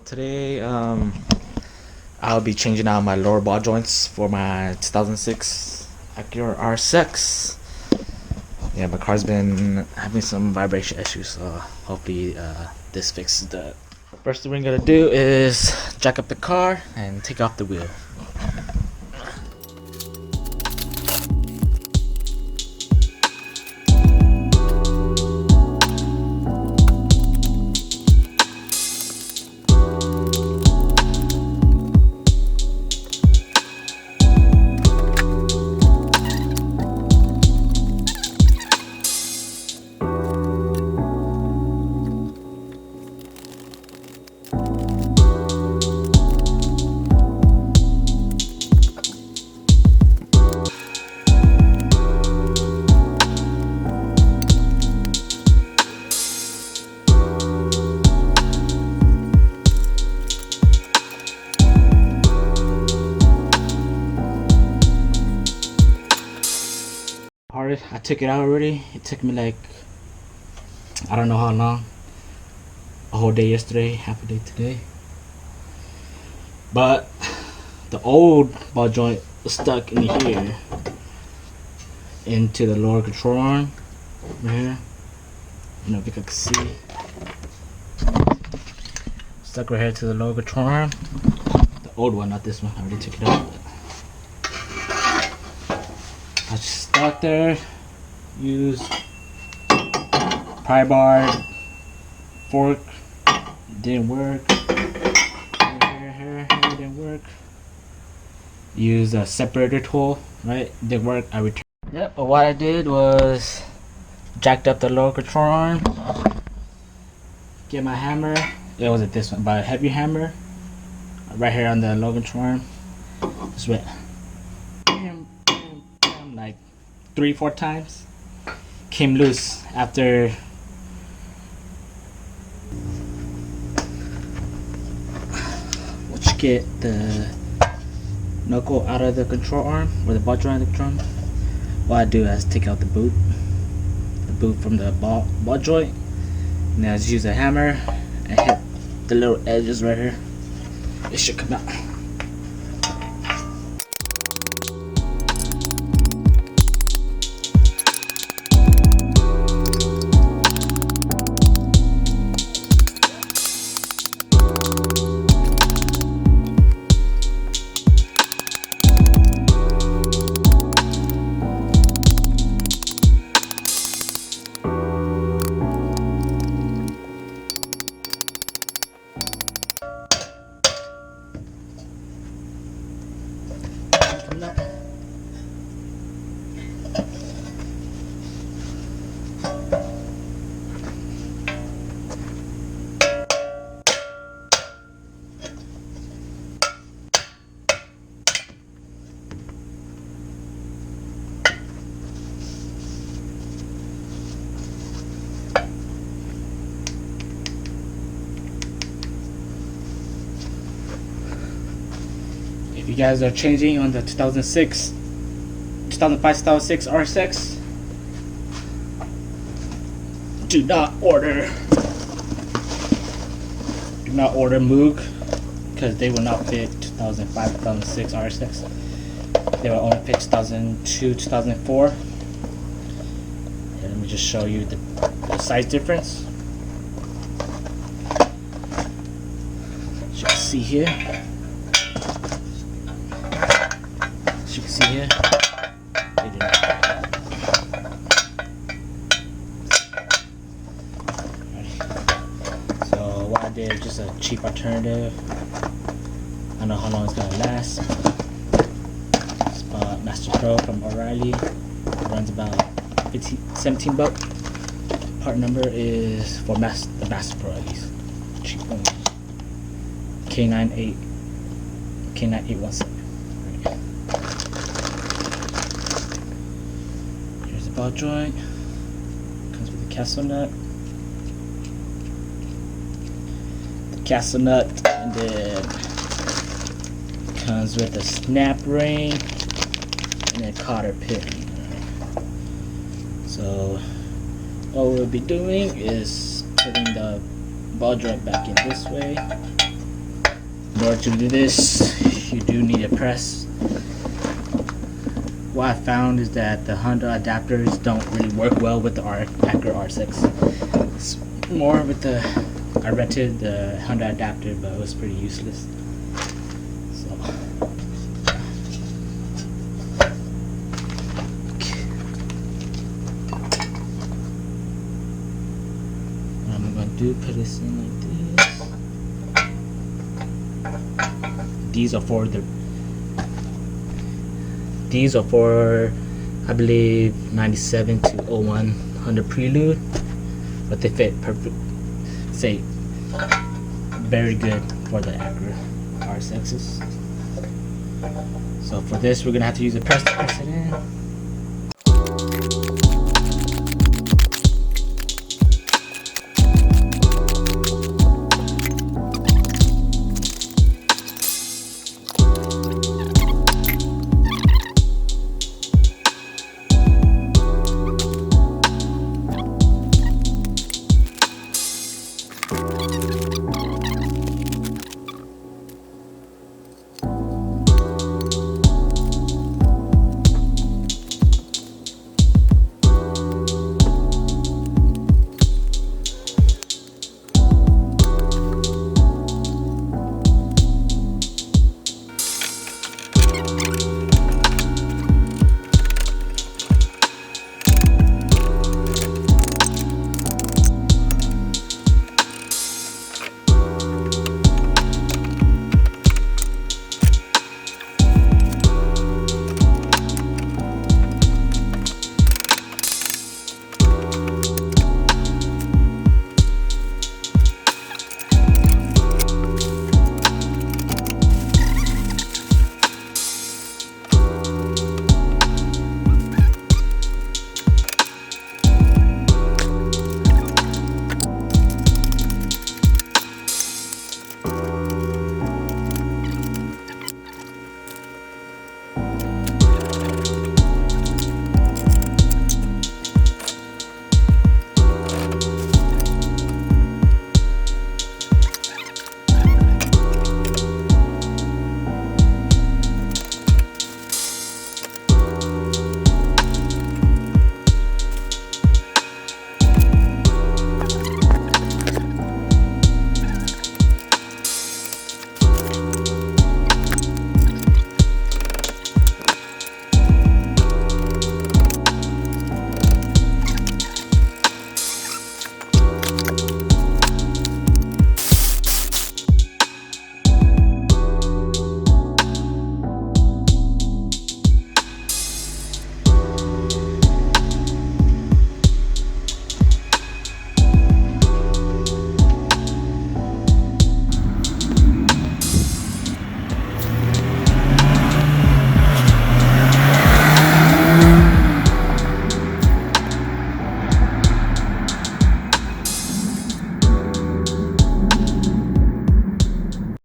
today I'll be changing out my lower ball joints for my 2006 Acura RSX. Yeah, my car's been having some vibration issues, so hopefully this fixes that. First thing we're gonna do is jack up the car and take off the wheel. I took it out already. It took me like, I don't know how long, a whole day yesterday, half a day today. But the old ball joint was stuck in here into the lower control arm right here. I don't know if you can see, stuck right here to the lower control arm. The old one, not this one. I already took it out. I just stuck there. Use pry bar, fork, didn't work. Here didn't work. Use a separator tool, right? Didn't work. I returned. Yep. But what I did was jacked up the lower control arm. Get my hammer. It wasn't this one, but a heavy hammer. Right here on the lower control arm. Just went like 3-4 times. Came loose after once you get the knuckle out of the control arm or the ball joint of the control arm. What I do is take out the boot from the ball joint, and then I just use a hammer and hit the little edges right here. It should come out. If you guys are changing on the 2005 2006 RSX, do not order moog, because they will not fit 2005 2006 RSX. They will only fit 2002 2004. Here, let me just show you the size difference. As you can see here. As you can see here, they did not. So what I did is just a cheap alternative. I don't know how long it's gonna last. It's about Master Pro from O'Reilly. It runs about 17 bucks. Part number is for the Master Pro at least. Cheap one. K9817. Here's the ball joint. Comes with the castle nut. The castle nut, and then comes with a snap ring and a cotter pin. So what we'll be doing is putting the ball joint back in this way. in order to do this, you do need a press. What I found is that the Honda adapters don't really work well with the Acura RSX. It's more with the, I rented the Honda adapter, but it was pretty useless. So, what I'm gonna do, put this in like this. These are for I believe 97 to 01 Honda Prelude, but they fit perfect, say very good for the Acura RSXs. So for this we're gonna have to use a press to press it in.